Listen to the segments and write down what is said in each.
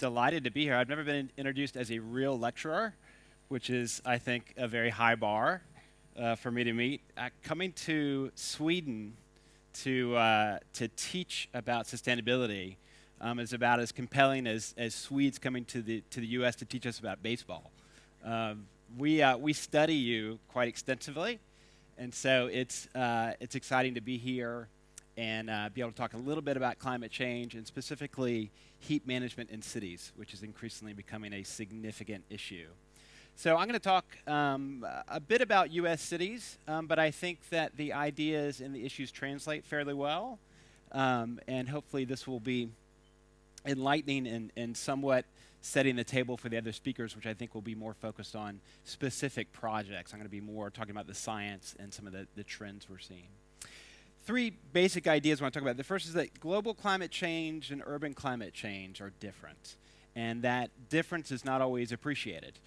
delighted to be here. I've never been introduced as a real lecturer, which is, I think, a very high bar for me to meet. Coming to Sweden to teach about sustainability is about as compelling as Swedes coming to the U.S. to teach us about baseball. We study you quite extensively, and so it's exciting to be here and be able to talk a little bit about climate change and specifically heat management in cities, which is increasingly becoming a significant issue. So I'm going to talk a bit about U.S. cities, but I think that the ideas and the issues translate fairly well, and hopefully this will be enlightening and somewhat setting the table for the other speakers, which I think will be more focused on specific projects. I'm going to be more talking about the science and some of the trends we're seeing. Three basic ideas I want to talk about. The first is that global climate change and urban climate change are different, and that difference is not always appreciated.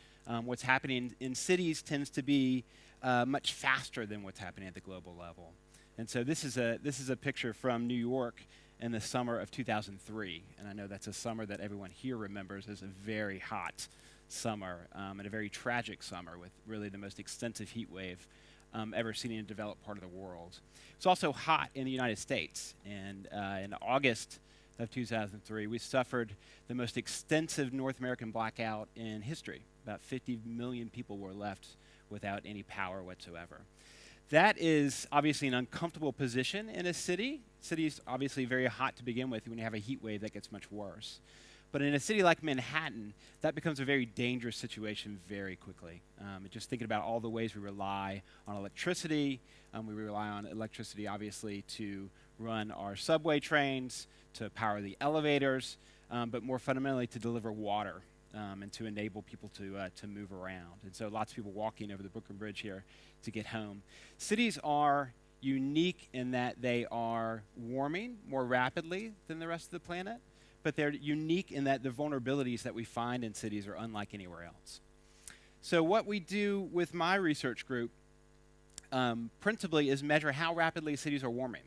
What's happening in cities tends to be much faster than what's happening at the global level. And so this is a picture from New York in the summer of 2003, and I know that's a summer that everyone here remembers as a very hot summer and a very tragic summer with really the most extensive heat wave ever seen in a developed part of the world. It's also hot in the United States, and in August of 2003, we suffered the most extensive North American blackout in history. About 50 million people were left without any power whatsoever. That is obviously an uncomfortable position in a city. City's obviously very hot to begin with. When you have a heat wave, that gets much worse. But in a city like Manhattan, that becomes a very dangerous situation very quickly. Just thinking about all the ways we rely on electricity. We rely on electricity, obviously, to run our subway trains, to power the elevators, but more fundamentally to deliver water and to enable people to move around. And so lots of people walking over the Brooklyn Bridge here to get home. Cities are unique in that they are warming more rapidly than the rest of the planet, but they're unique in that the vulnerabilities that we find in cities are unlike anywhere else. So what we do with my research group principally is measure how rapidly cities are warming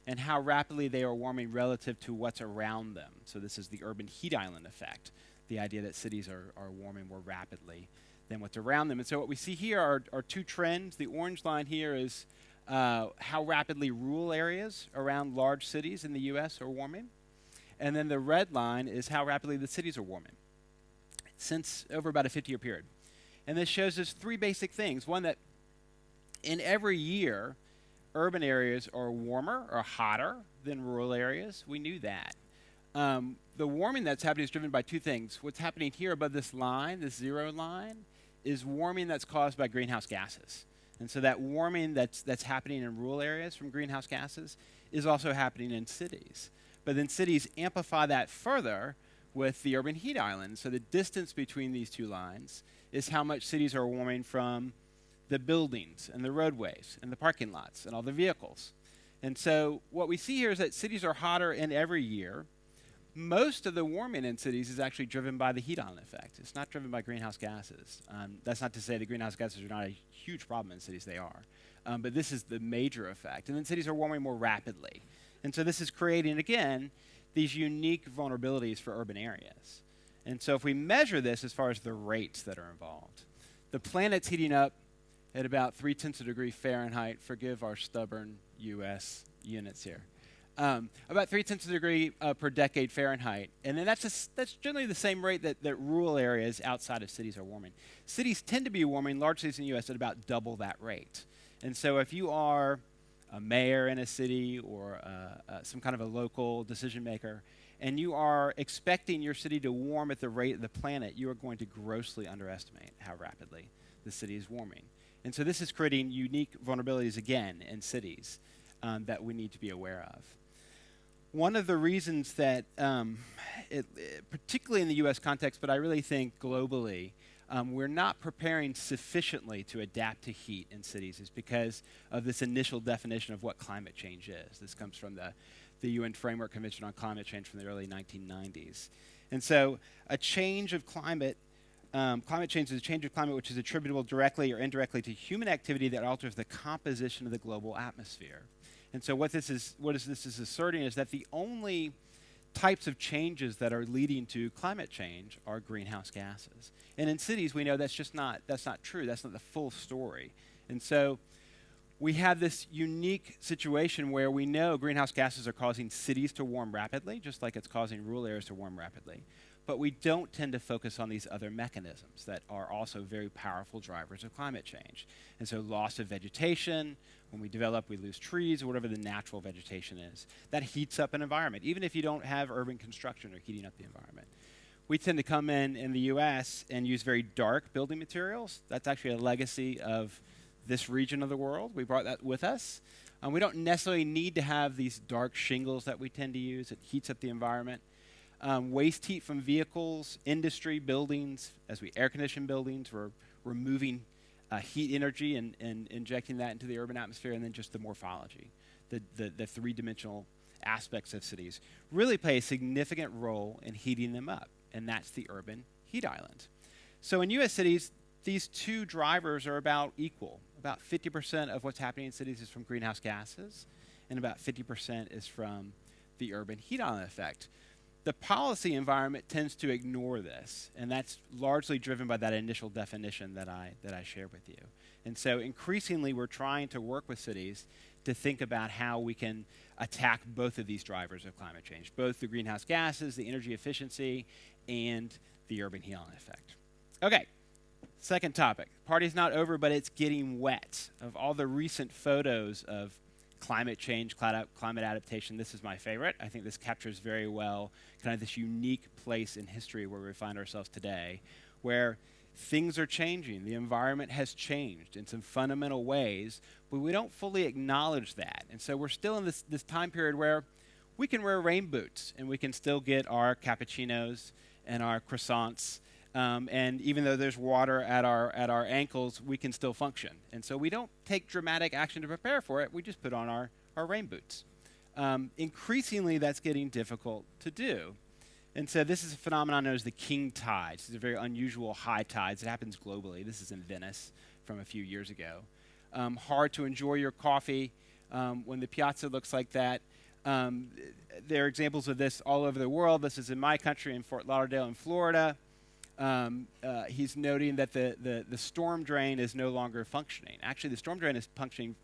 and how rapidly they are warming relative to what's around them. So this is the urban heat island effect, the idea that cities are warming more rapidly than what's around them. And so what we see here are two trends. The orange line here is how rapidly rural areas around large cities in the US are warming. And then the red line is how rapidly the cities are warming since over about a 50-year period. And this shows us three basic things. One, that in every year, urban areas are warmer or hotter than rural areas. We knew that. The warming that's happening is driven by two things. What's happening here above this line, this zero line, is warming that's caused by greenhouse gases. And so that warming that's happening in rural areas from greenhouse gases is also happening in cities. But then cities amplify that further with the urban heat island. So the distance between these two lines is how much cities are warming from the buildings and the roadways and the parking lots and all the vehicles. And so what we see here is that cities are hotter in every year. Most of the warming in cities is actually driven by the heat island effect. It's not driven by greenhouse gases. That's not to say the greenhouse gases are not a huge problem in cities. They are. But this is the major effect. And then cities are warming more rapidly. And so this is creating, again, these unique vulnerabilities for urban areas. And so if we measure this as far as the rates that are involved, the planet's heating up at about 0.3 degrees Fahrenheit. Forgive our stubborn U.S. units here. About 0.3 degrees per decade Fahrenheit. And then that's generally the same rate that rural areas outside of cities are warming. Cities tend to be warming, large cities in the U.S., at about double that rate. And so if you are a mayor in a city or some kind of a local decision maker, and you are expecting your city to warm at the rate of the planet, you are going to grossly underestimate how rapidly the city is warming. And so this is creating unique vulnerabilities, again, in cities that we need to be aware of. One of the reasons that, particularly in the U.S. context, but I really think globally, we're not preparing sufficiently to adapt to heat in cities is because of this initial definition of what climate change is. This comes from the UN Framework Convention on Climate Change from the early 1990s. And so a change of climate change is a change of climate which is attributable directly or indirectly to human activity that alters the composition of the global atmosphere. And so what this is asserting is that the only types of changes that are leading to climate change are greenhouse gases. And in cities, we know that's not true. That's not the full story. And so we have this unique situation where we know greenhouse gases are causing cities to warm rapidly, just like it's causing rural areas to warm rapidly. But we don't tend to focus on these other mechanisms that are also very powerful drivers of climate change. And so loss of vegetation, when we develop, we lose trees or whatever the natural vegetation is. That heats up an environment, even if you don't have urban construction or heating up the environment. We tend to come in the US and use very dark building materials. That's actually a legacy of this region of the world. We brought that with us. We don't necessarily need to have these dark shingles that we tend to use. It heats up the environment. Waste heat from vehicles, industry, buildings. As we air condition buildings, we're removing heat energy and injecting that into the urban atmosphere. And then just the morphology, the three-dimensional aspects of cities really play a significant role in heating them up. And that's the urban heat island. So in US cities, these two drivers are about equal. About 50% of what's happening in cities is from greenhouse gases, and about 50% is from the urban heat island effect. The policy environment tends to ignore this, and that's largely driven by that initial definition that I shared with you. And so increasingly, we're trying to work with cities to think about how we can attack both of these drivers of climate change, both the greenhouse gases, the energy efficiency, and the urban heat island effect. Okay. Second topic. Party's not over, but it's getting wet. Of all the recent photos of climate change, climate adaptation, this is my favorite. I think this captures very well kind of this unique place in history where we find ourselves today, where things are changing. The environment has changed in some fundamental ways, but we don't fully acknowledge that. And so we're still in this time period where we can wear rain boots and we can still get our cappuccinos and our croissants. And even though there's water at our ankles, we can still function. And so we don't take dramatic action to prepare for it. We just put on our rain boots. Increasingly, that's getting difficult to do. And so this is a phenomenon known as the king tides. These are very unusual high tides. It happens globally. This is in Venice from a few years ago. Hard to enjoy your coffee when the piazza looks like that. There are examples of this all over the world. This is in my country, in Fort Lauderdale in Florida. He's noting that the storm drain is no longer functioning. Actually, the storm drain is functioning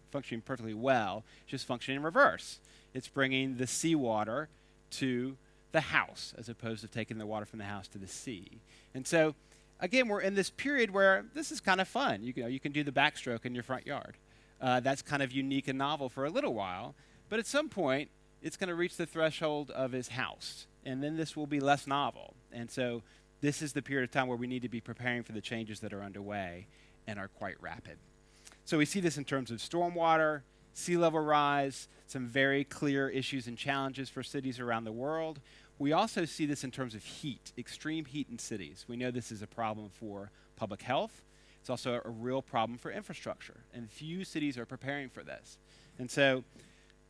perfectly well, just functioning in reverse. It's bringing the seawater to the house as opposed to taking the water from the house to the sea. And so, again, we're in this period where this is kind of fun. You can do the backstroke in your front yard. That's kind of unique and novel for a little while, but at some point, it's going to reach the threshold of his house, and then this will be less novel. And so this is the period of time where we need to be preparing for the changes that are underway and are quite rapid. So we see this in terms of stormwater, sea level rise, some very clear issues and challenges for cities around the world. We also see this in terms of heat, extreme heat in cities. We know this is a problem for public health. It's also a real problem for infrastructure, and few cities are preparing for this. And so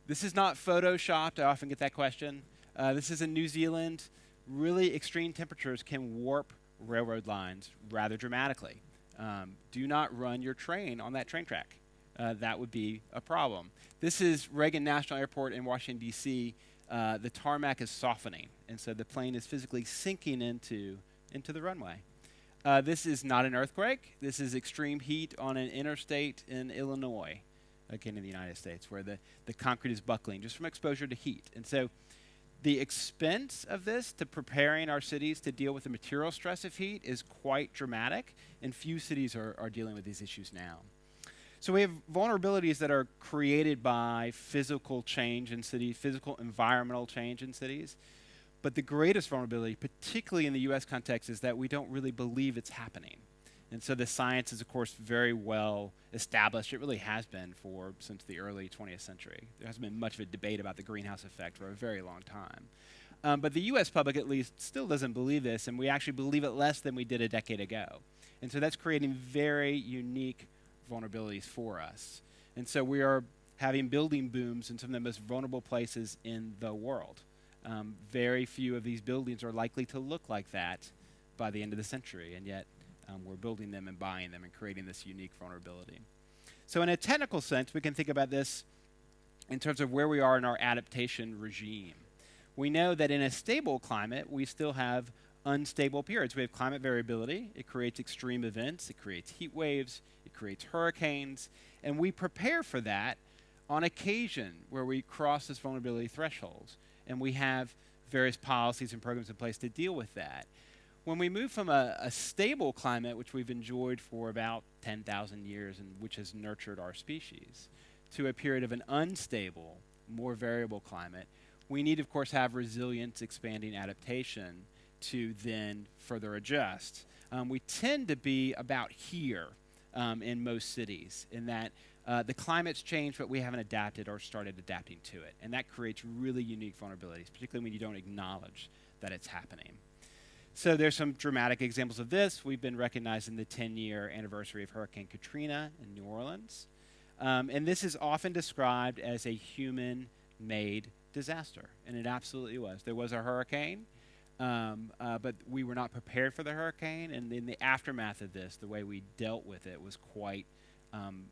this is not photoshopped. I often get that question. This is in New Zealand. Really extreme temperatures can warp railroad lines rather dramatically. Do not run your train on that train track. That would be a problem. This is Reagan National Airport in Washington, D.C. The tarmac is softening, and so the plane is physically sinking into the runway. This is not an earthquake. This is extreme heat on an interstate in Illinois, again in the United States, where the concrete is buckling just from exposure to heat. And so the expense of this to preparing our cities to deal with the material stress of heat is quite dramatic, and few cities are dealing with these issues now. So we have vulnerabilities that are created by physical change in cities, physical environmental change in cities. But the greatest vulnerability, particularly in the US context, is that we don't really believe it's happening. And so the science is, of course, very well established. It really has been since the early 20th century. There hasn't been much of a debate about the greenhouse effect for a very long time. But the US public, at least, still doesn't believe this, and we actually believe it less than we did a decade ago. And so that's creating very unique vulnerabilities for us. And so we are having building booms in some of the most vulnerable places in the world. Very few of these buildings are likely to look like that by the end of the century, and yet we're building them and buying them and creating this unique vulnerability. So in a technical sense, we can think about this in terms of where we are in our adaptation regime. We know that in a stable climate, we still have unstable periods. We have climate variability. It creates extreme events. It creates heat waves. It creates hurricanes. And we prepare for that on occasion where we cross this vulnerability thresholds. And we have various policies and programs in place to deal with that. When we move from a stable climate, which we've enjoyed for about 10,000 years and which has nurtured our species, to a period of an unstable, more variable climate, we need, of course, have resilience, expanding adaptation to then further adjust. We tend to be about here in most cities, in that the climate's changed, but we haven't adapted or started adapting to it. And that creates really unique vulnerabilities, particularly when you don't acknowledge that it's happening. So there's some dramatic examples of this. We've been recognizing the 10-year anniversary of Hurricane Katrina in New Orleans. And this is often described as a human-made disaster, and it absolutely was. There was a hurricane, but we were not prepared for the hurricane, and in the aftermath of this, the way we dealt with it was quite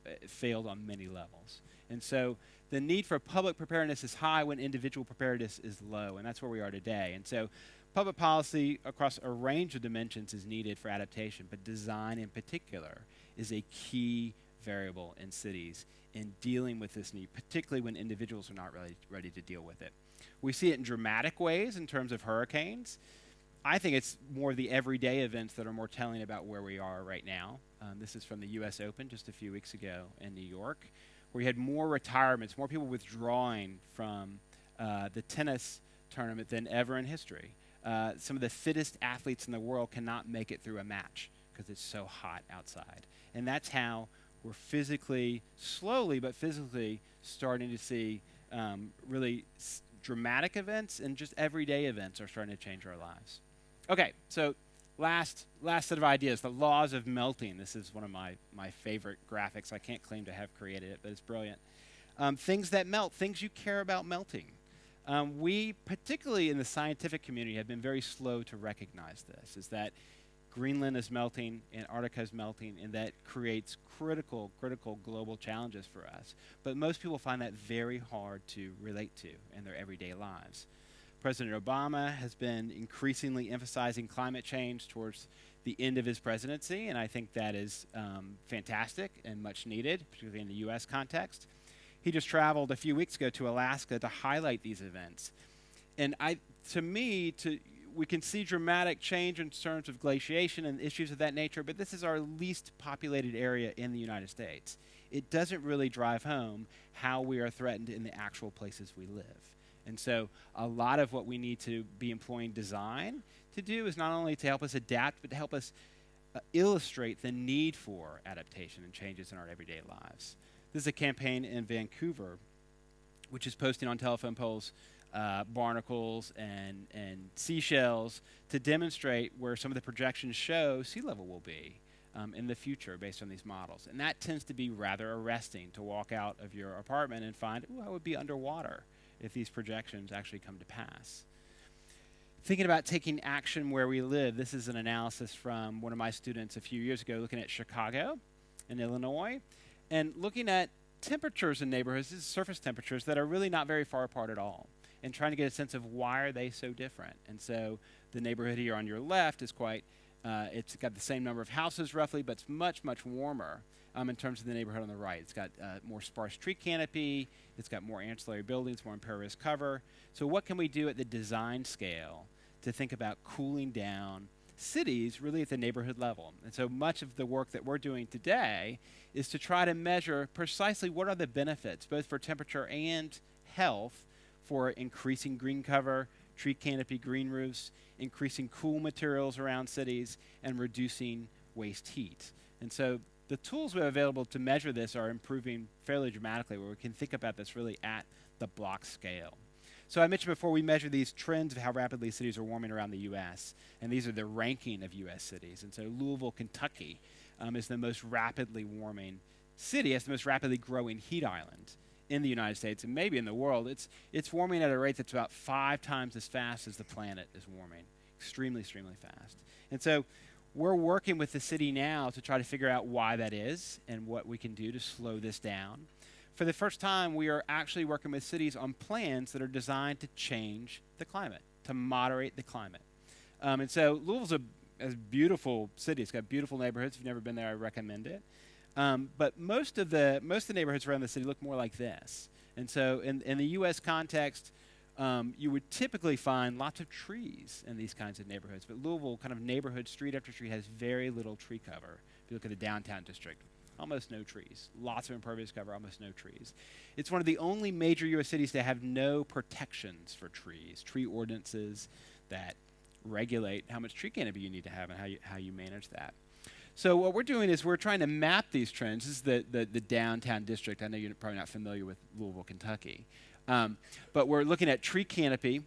it failed on many levels. And so the need for public preparedness is high when individual preparedness is low, and that's where we are today. And so public policy across a range of dimensions is needed for adaptation, but design in particular is a key variable in cities in dealing with this need, particularly when individuals are not really ready to deal with it. We see it in dramatic ways in terms of hurricanes. I think it's more the everyday events that are more telling about where we are right now. This is from the US Open just a few weeks ago in New York, where you had more retirements, more people withdrawing from the tennis tournament than ever in history. Some of the fittest athletes in the world cannot make it through a match because it's so hot outside. And that's how we're physically, slowly but physically, starting to see really dramatic events, and just everyday events are starting to change our lives. Okay, so last set of ideas, the laws of melting. This is one of my favorite graphics. I can't claim to have created it, but it's brilliant. Things that melt, things you care about melting. We, particularly in the scientific community, have been very slow to recognize this, is that Greenland is melting, Antarctica is melting, and that creates critical global challenges for us. But most people find that very hard to relate to in their everyday lives. President Obama has been increasingly emphasizing climate change towards the end of his presidency, and I think that is fantastic and much needed, particularly in the U.S. context. He just traveled a few weeks ago to Alaska to highlight these events. And we can see dramatic change in terms of glaciation and issues of that nature, but this is our least populated area in the United States. It doesn't really drive home how we are threatened in the actual places we live. And so a lot of what we need to be employing design to do is not only to help us adapt, but to help us illustrate the need for adaptation and changes in our everyday lives. This is a campaign in Vancouver, which is posting on telephone poles barnacles and seashells to demonstrate where some of the projections show sea level will be in the future based on these models. And that tends to be rather arresting, to walk out of your apartment and find, ooh, I would be underwater if these projections actually come to pass. Thinking about taking action where we live, this is an analysis from one of my students a few years ago looking at Chicago in Illinois and looking at temperatures in neighborhoods, this is surface temperatures that are really not very far apart at all, and trying to get a sense of why are they so different. And so the neighborhood here on your left is it's got the same number of houses roughly, but it's much warmer in terms of the neighborhood on the right. It's got more sparse tree canopy, it's got more ancillary buildings, more impervious cover. So what can we do at the design scale to think about cooling down cities really at the neighborhood level? And so much of the work that we're doing today is to try to measure precisely what are the benefits, both for temperature and health, for increasing green cover, tree canopy, green roofs, increasing cool materials around cities, and reducing waste heat. And so the tools we have available to measure this are improving fairly dramatically, where we can think about this really at the block scale. So I mentioned before, we measure these trends of how rapidly cities are warming around the U.S., and these are the ranking of U.S. cities. And so Louisville, Kentucky is the most rapidly warming city. It's the most rapidly growing heat island in the United States and maybe in the world. It's warming at a rate that's about 5 times as fast as the planet is warming. Extremely fast. And so we're working with the city now to try to figure out why that is and what we can do to slow this down. for the first time, we are actually working with cities on plans that are designed to change the climate, to moderate the climate. And so Louisville's a beautiful city. It's got beautiful neighborhoods. If you've never been there, I recommend it. But most of the neighborhoods around the city look more like this. And so in the U.S. context, you would typically find lots of trees in these kinds of neighborhoods. But Louisville, kind of neighborhood, street after street, has very little tree cover. If you look at the downtown district, almost no trees. Lots of impervious cover, almost no trees. It's one of the only major U.S. cities that have no protections for trees, tree ordinances that regulate how much tree canopy you need to have and how you manage that. So what we're doing is we're trying to map these trends. This is the downtown district. I know you're probably not familiar with Louisville, Kentucky. But we're looking at tree canopy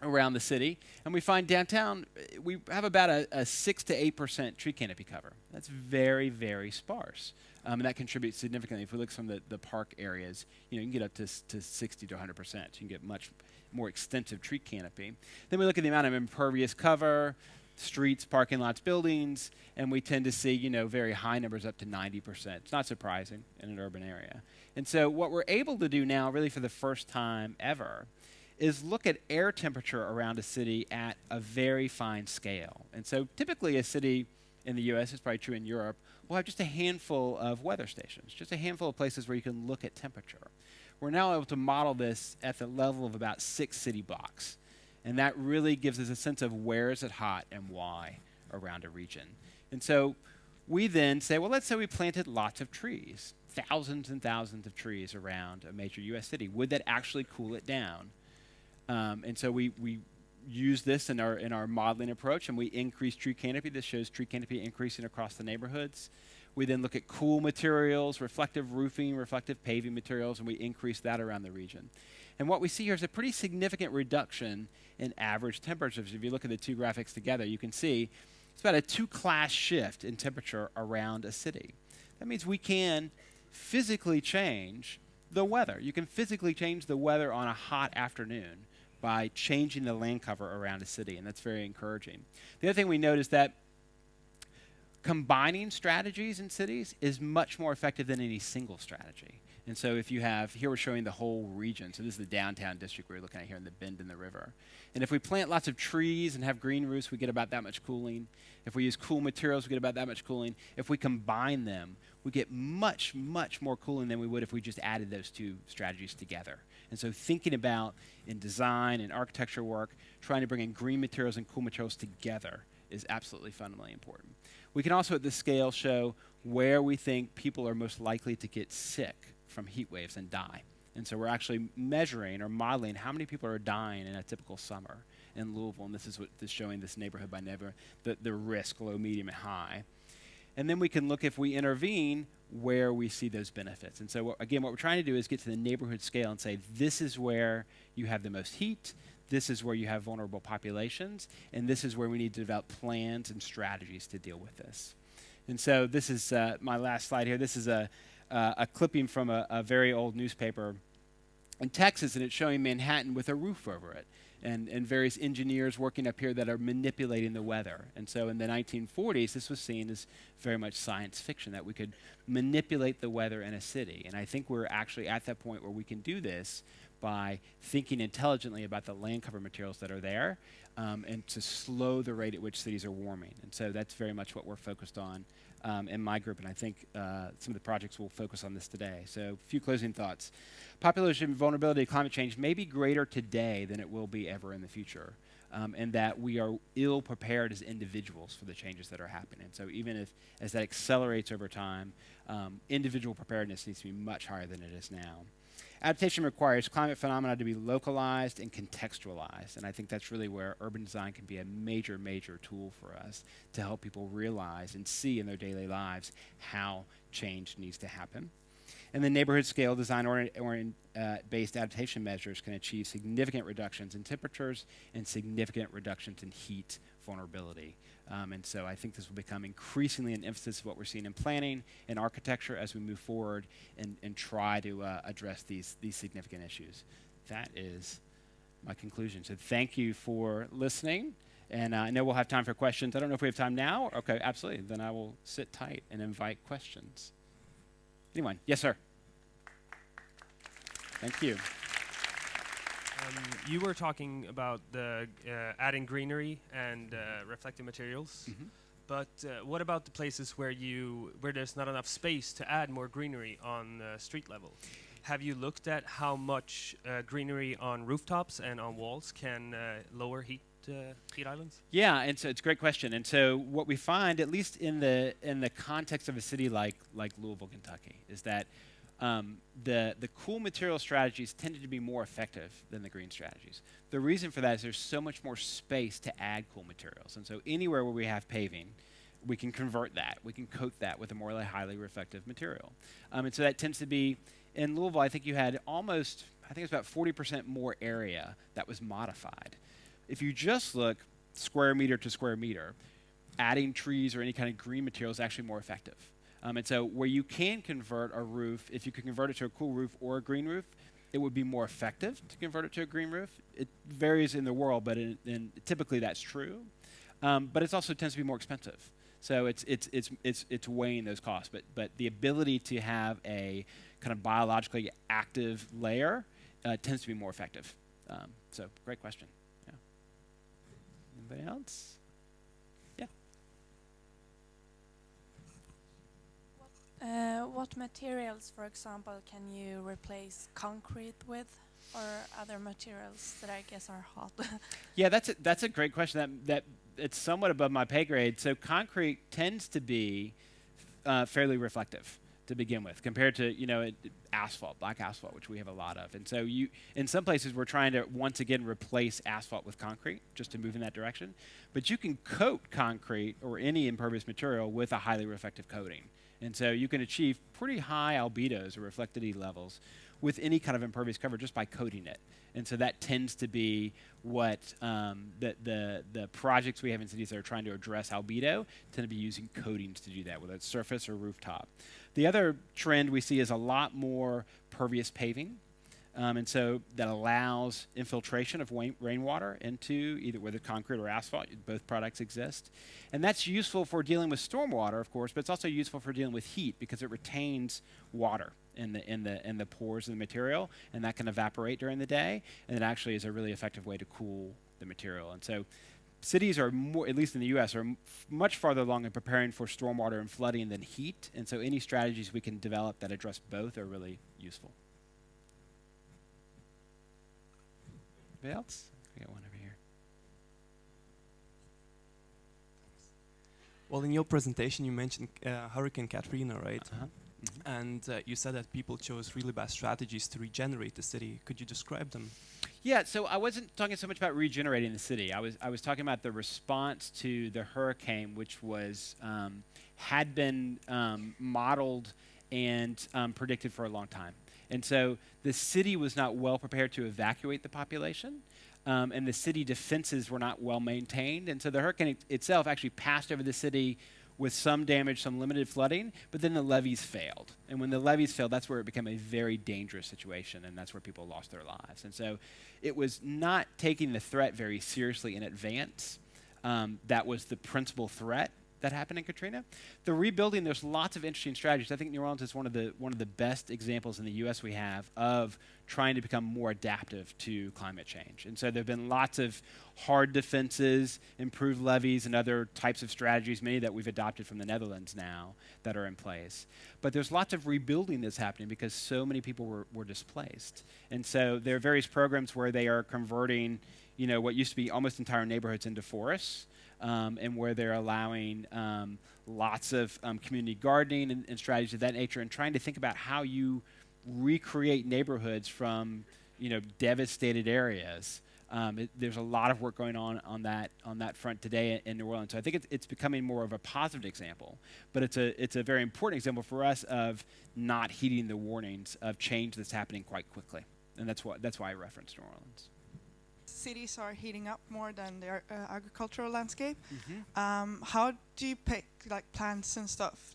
around the city, and we find downtown we have about a 6 to 8% tree canopy cover. That's very, very sparse, and that contributes significantly. If we look at some of the park areas, you can get up to 60 to 100%. You can get much more extensive tree canopy. Then we look at the amount of impervious cover, streets, parking lots, buildings, and we tend to see very high numbers up to 90%. It's not surprising in an urban area. And so what we're able to do now, really for the first time ever, is look at air temperature around a city at a very fine scale. And so typically a city in the US, it's probably true in Europe, will have just a handful of weather stations, just a handful of places where you can look at temperature. We're now able to model this at the level of about 6 city blocks. And that really gives us a sense of where is it hot and why around a region. And so we then say, well, let's say we planted lots of trees, thousands and thousands of trees around a major US city. Would that actually cool it down? And so we use this in our modeling approach, and we increase tree canopy. This shows tree canopy increasing across the neighborhoods. We then look at cool materials, reflective roofing, reflective paving materials, and we increase that around the region. And what we see here is a pretty significant reduction in average temperatures. If you look at the two graphics together, you can see it's about a 2-class shift in temperature around a city. That means we can physically change the weather. You can physically change the weather on a hot afternoon by changing the land cover around a city, and that's very encouraging. The other thing we note is that combining strategies in cities is much more effective than any single strategy. And so if you have, here we're showing the whole region. So this is the downtown district we're looking at here in the bend in the river. And if we plant lots of trees and have green roofs, we get about that much cooling. If we use cool materials, we get about that much cooling. If we combine them, we get much, much more cooling than we would if we just added those two strategies together. And so thinking about in design and architecture work, trying to bring in green materials and cool materials together is absolutely fundamentally important. We can also at this scale show where we think people are most likely to get sick from heat waves and die. And so we're actually measuring or modeling how many people are dying in a typical summer in Louisville. And this is what is showing this neighborhood by neighborhood, the risk, low, medium, and high. And then we can look if we intervene where we see those benefits. And so again, what we're trying to do is get to the neighborhood scale and say, this is where you have the most heat, this is where you have vulnerable populations, and this is where we need to develop plans and strategies to deal with this. And so this is my last slide here. This is a clipping from a very old newspaper in Texas, and it's showing Manhattan with a roof over it, and various engineers working up here that are manipulating the weather. And so in the 1940s, this was seen as very much science fiction, that we could manipulate the weather in a city. And I think we're actually at that point where we can do this by thinking intelligently about the land cover materials that are there, and to slow the rate at which cities are warming. And so that's very much what we're focused on in my group, and I think some of the projects will focus on this today. So a few closing thoughts. Population vulnerability to climate change may be greater today than it will be ever in the future, and that we are ill prepared as individuals for the changes that are happening. So even if, as that accelerates over time, individual preparedness needs to be much higher than it is now. Adaptation requires climate phenomena to be localized and contextualized, and I think that's really where urban design can be a major, major tool for us to help people realize and see in their daily lives how change needs to happen. And the neighborhood scale design-based adaptation measures can achieve significant reductions in temperatures and significant reductions in heat vulnerability. And so I think this will become increasingly an emphasis of what we're seeing in planning and architecture as we move forward and try to address these significant issues. That is my conclusion. So thank you for listening. And I know we'll have time for questions. I don't know if we have time now. Okay, absolutely. Then I will sit tight and invite questions. Anyone? Yes, sir. Thank you. You were talking about the adding greenery and reflective materials. But what about the places where there's not enough space to add more greenery on street level? Have you looked at how much greenery on rooftops and on walls can lower heat islands? Yeah, and so it's a great question. And so what we find, at least in the context of a city like Louisville, Kentucky, is that the cool material strategies tended to be more effective than the green strategies. The reason for that is there's so much more space to add cool materials. And so anywhere where we have paving, we can convert that. We can coat that with a more highly reflective material. And so that tends to be, in Louisville, I think you had almost, I think it's about 40% more area that was modified. If you just look square meter to square meter, adding trees or any kind of green material is actually more effective. And so where you can convert a roof, if you can convert it to a cool roof or a green roof, it would be more effective to convert it to a green roof. It varies in the world, but typically that's true. But it also tends to be more expensive. So it's weighing those costs. But the ability to have a kind of biologically active layer tends to be more effective. So great question. Yeah. Anybody else? What materials, for example, can you replace concrete with, or other materials that I guess are hot? Yeah, that's a great question. That it's somewhat above my pay grade. So concrete tends to be fairly reflective to begin with, compared to asphalt, black asphalt, which we have a lot of. And so in some places we're trying to once again replace asphalt with concrete just to move in that direction. But you can coat concrete or any impervious material with a highly reflective coating. And so you can achieve pretty high albedos or reflectivity levels with any kind of impervious cover just by coating it. And so that tends to be what the projects we have in cities that are trying to address albedo tend to be using coatings to do that, whether it's surface or rooftop. The other trend we see is a lot more pervious paving. And so that allows infiltration of rainwater into either whether concrete or asphalt. Both products exist. And that's useful for dealing with stormwater, of course, but it's also useful for dealing with heat because it retains water in the pores of the material, and that can evaporate during the day, and it actually is a really effective way to cool the material. And so cities are more, at least in the U.S., are much farther along in preparing for stormwater and flooding than heat, and so any strategies we can develop that address both are really useful. Anybody else? We got one over here. Well, in your presentation, you mentioned Hurricane Katrina, right? Mm-hmm. And you said that people chose really bad strategies to regenerate the city. Could you describe them? Yeah, so I wasn't talking so much about regenerating the city. I was talking about the response to the hurricane, which was had been modeled and predicted for a long time. And so the city was not well prepared to evacuate the population, and the city defenses were not well maintained. And so the hurricane itself actually passed over the city with some damage, some limited flooding, but then the levees failed. And when the levees failed, that's where it became a very dangerous situation, and that's where people lost their lives. And so it was not taking the threat very seriously in advance. That was the principal threat that happened in Katrina. The rebuilding, there's lots of interesting strategies. I think New Orleans is one of the best examples in the U.S. we have of trying to become more adaptive to climate change. And so there have been lots of hard defenses, improved levees, and other types of strategies, many that we've adopted from the Netherlands now, that are in place. But there's lots of rebuilding that's happening because so many people were displaced. And so there are various programs where they are converting, what used to be almost entire neighborhoods into forests. And where they're allowing lots of community gardening and strategies of that nature, and trying to think about how you recreate neighborhoods from devastated areas. There's a lot of work going on that front today in New Orleans. So I think it's becoming more of a positive example, but it's a very important example for us of not heeding the warnings of change that's happening quite quickly, and that's why I referenced New Orleans. Cities are heating up more than their agricultural landscape. Mm-hmm. How do you pick plants and stuff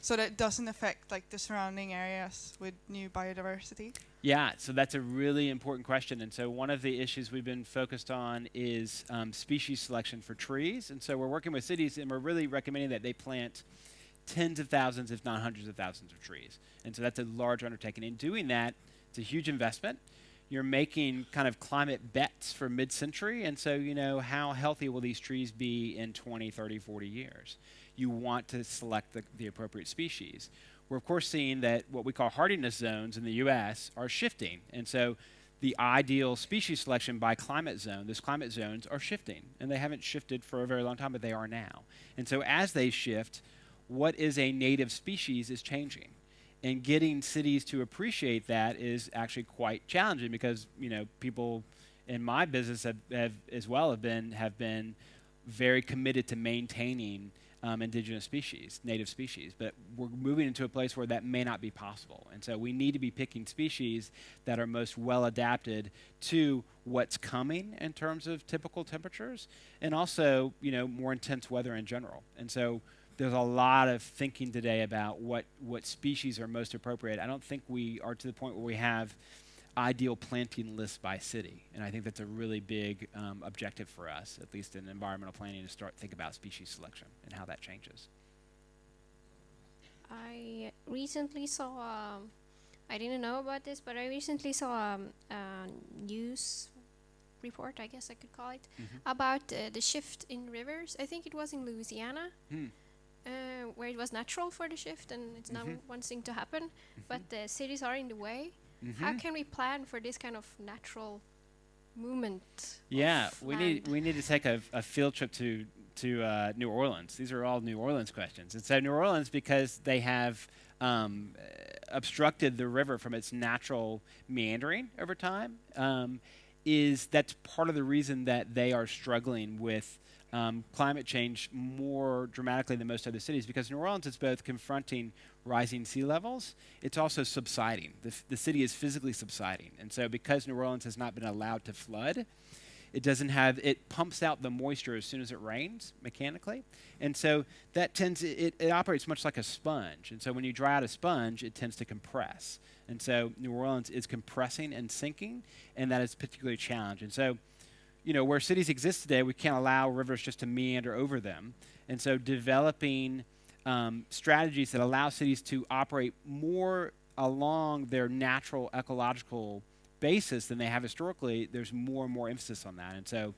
so that it doesn't affect the surrounding areas with new biodiversity? Yeah, so that's a really important question. And so one of the issues we've been focused on is species selection for trees. And so we're working with cities, and we're really recommending that they plant tens of thousands, if not hundreds of thousands of trees. And so that's a large undertaking. In doing that, It's a huge investment. You're making kind of climate bets for mid-century, and so how healthy will these trees be in 20, 30, 40 years? You want to select the appropriate species. We're of course seeing that what we call hardiness zones in the US are shifting, and so the ideal species selection by climate zone, those climate zones are shifting, and they haven't shifted for a very long time, but they are now. And so as they shift, what is a native species is changing. And getting cities to appreciate that is actually quite challenging because people in my business have been very committed to maintaining indigenous species, native species. But we're moving into a place where that may not be possible. And so we need to be picking species that are most well adapted to what's coming in terms of typical temperatures and also more intense weather in general. And so there's a lot of thinking today about what species are most appropriate. I don't think we are to the point where we have ideal planting lists by city. And I think that's a really big objective for us, at least in environmental planning, to start think about species selection and how that changes. I recently saw, I didn't know about this, but I recently saw a news report, I guess I could call it, about the shift in rivers. I think it was in Louisiana. Where it was natural for the shift and it's now wanting to happen, but the cities are in the way. How can we plan for this kind of natural movement? Yeah, we need to take a field trip to New Orleans. These are all New Orleans questions. And so New Orleans, because they have obstructed the river from its natural meandering over time, that's part of the reason that they are struggling with climate change more dramatically than most other cities, because New Orleans is both confronting rising sea levels, it's also subsiding. The city is physically subsiding. And so because New Orleans has not been allowed to flood, it pumps out the moisture as soon as it rains mechanically. And so that it operates much like a sponge. And so when you dry out a sponge, it tends to compress. And so New Orleans is compressing and sinking, and that is particularly challenging. And so where cities exist today, we can't allow rivers just to meander over them. And so developing strategies that allow cities to operate more along their natural ecological basis than they have historically, there's more and more emphasis on that. And so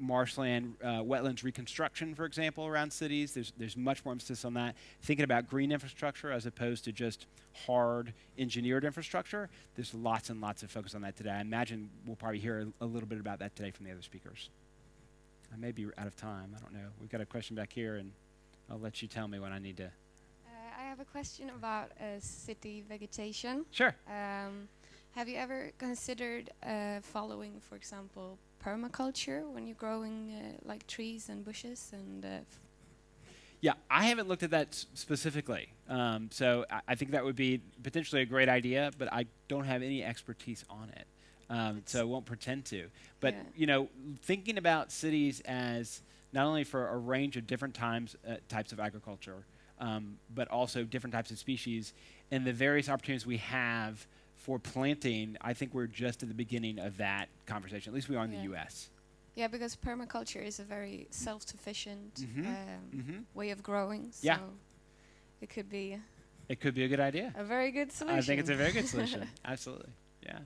marshland, wetlands reconstruction, for example, around cities, there's much more emphasis on that. Thinking about green infrastructure as opposed to just hard engineered infrastructure, there's lots and lots of focus on that today. I imagine we'll probably hear a little bit about that today from the other speakers. I may be out of time. I don't know. We've got a question back here, and I'll let you tell me when I need to. I have a question about city vegetation. Sure. Have you ever considered following, for example, permaculture when you're growing like trees and bushes and Yeah, I haven't looked at that specifically. So I think that would be potentially a great idea, but I don't have any expertise on it. So I won't pretend to. But, thinking about cities as not only for a range of different types of agriculture, but also different types of species, and the various opportunities we have for planting, I think we're just at the beginning of that conversation. At least we are in the U.S. Yeah, because permaculture is a very self-sufficient way of growing. So yeah. It could be a good idea. A very good solution. I think it's a very good solution. Absolutely. Yeah.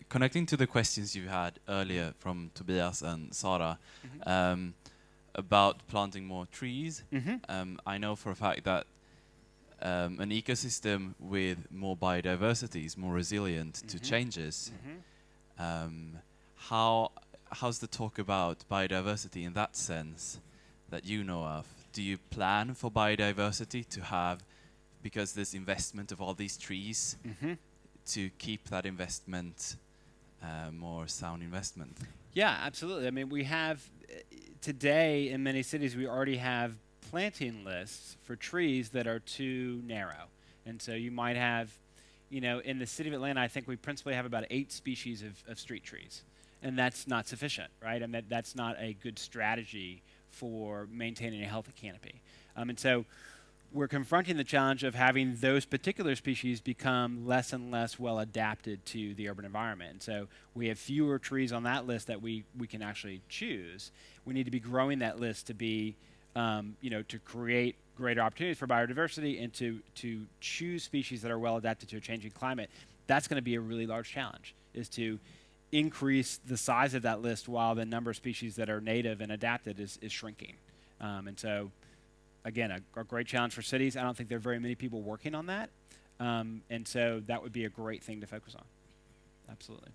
Connecting to the questions you had earlier from Tobias and Sara about planting more trees, I know for a fact that an ecosystem with more biodiversity is more resilient to changes. How's the talk about biodiversity in that sense that you know of? Do you plan for biodiversity to have, because there's investment of all these trees, to keep that investment more sound investment? Yeah, absolutely. I mean, we have today in many cities, we already have planting lists for trees that are too narrow. And so you might have, in the city of Atlanta, I think we principally have about 8 species of street trees. And that's not sufficient, right? And that's not a good strategy for maintaining a healthy canopy. And so we're confronting the challenge of having those particular species become less and less well adapted to the urban environment. And so we have fewer trees on that list that we can actually choose. We need to be growing that list to be to create greater opportunities for biodiversity and to choose species that are well adapted to a changing climate, that's going to be a really large challenge, is to increase the size of that list while the number of species that are native and adapted is shrinking. And so, again, a great challenge for cities. I don't think there are very many people working on that. And so that would be a great thing to focus on. Absolutely.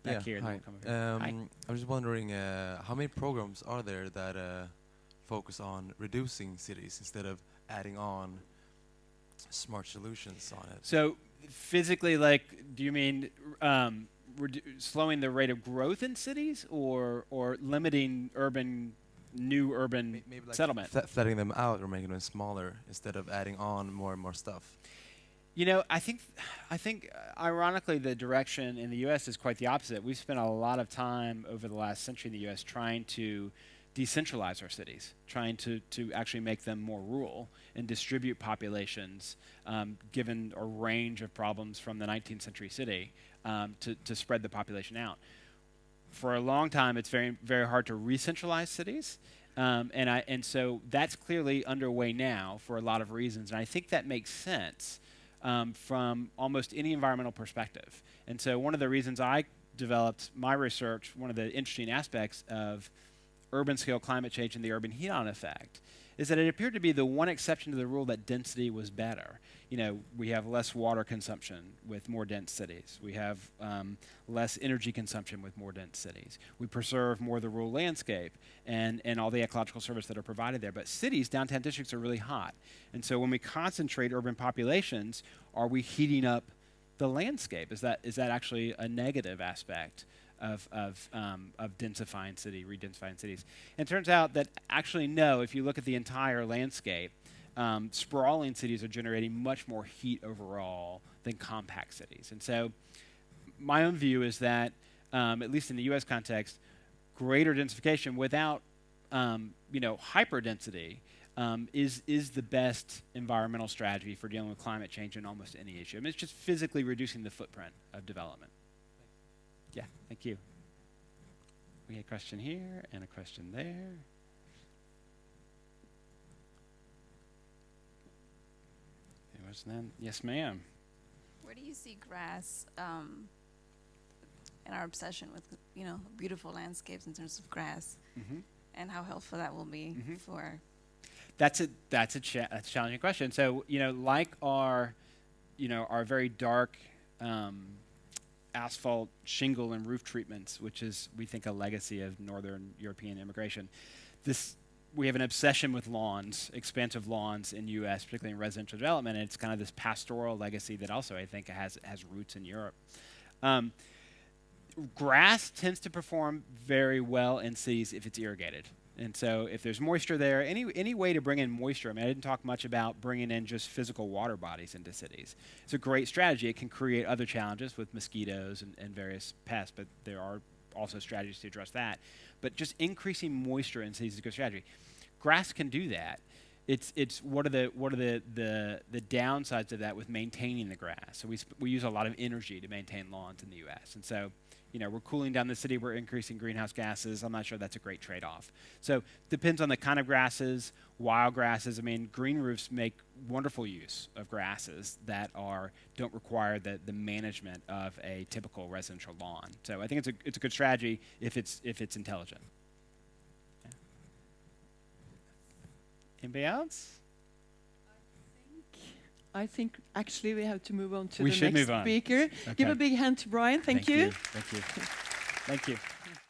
Back here, and then hi. we'll come over here. Hi. I'm just wondering, how many programs are there that focus on reducing cities instead of adding on smart solutions on it? So physically, like, do you mean slowing the rate of growth in cities, or limiting new urban Maybe like settlement? flattening them out or making them smaller instead of adding on more and more stuff. I think ironically, the direction in the U.S. is quite the opposite. We've spent a lot of time over the last century in the U.S. trying to decentralize our cities, trying to actually make them more rural and distribute populations, given a range of problems from the 19th century city, to spread the population out. For a long time, it's very, very hard to re-centralize cities. And so that's clearly underway now for a lot of reasons. And I think that makes sense from almost any environmental perspective. And so one of the reasons I developed my research, one of the interesting aspects of urban scale climate change and the urban heat-on effect, is that it appeared to be the one exception to the rule that density was better. We have less water consumption with more dense cities. We have less energy consumption with more dense cities. We preserve more of the rural landscape and all the ecological service that are provided there. But cities, downtown districts, are really hot. And so when we concentrate urban populations, are we heating up the landscape? Is that actually a negative aspect of densifying re-densifying cities? And it turns out that actually no. If you look at the entire landscape, sprawling cities are generating much more heat overall than compact cities. And so my own view is that, at least in the U.S. context, greater densification without hyperdensity is the best environmental strategy for dealing with climate change and almost any issue. I mean, it's just physically reducing the footprint of development. Yeah, thank you. We had a question here and a question there. There was none. Yes, ma'am. Where do you see grass in our obsession with beautiful landscapes in terms of grass, and how helpful that will be for? That's a challenging question. So like our very dark asphalt shingle and roof treatments, which is, we think, a legacy of Northern European immigration. We have an obsession with lawns, expansive lawns in U.S., particularly in residential development, and it's kind of this pastoral legacy that also, I think, has roots in Europe. Grass tends to perform very well in cities if it's irrigated. And so if there's moisture there, any way to bring in moisture, I mean, I didn't talk much about bringing in just physical water bodies into cities. It's a great strategy. It can create other challenges with mosquitoes and various pests, but there are also strategies to address that. But just increasing moisture in cities is a good strategy. Grass can do that. It's what are the downsides of that with maintaining the grass? So we use a lot of energy to maintain lawns in the U.S. And so we're cooling down the city, we're increasing greenhouse gases. I'm not sure that's a great trade-off. So depends on the kind of grasses, wild grasses. I mean, green roofs make wonderful use of grasses that don't require the management of a typical residential lawn. So I think it's a good strategy if it's intelligent. Yeah. Anybody else? I think actually we have to move on to We the should next move on. speaker. Okay. Give a big hand to Brian. Thank you. Thank you. Thank you.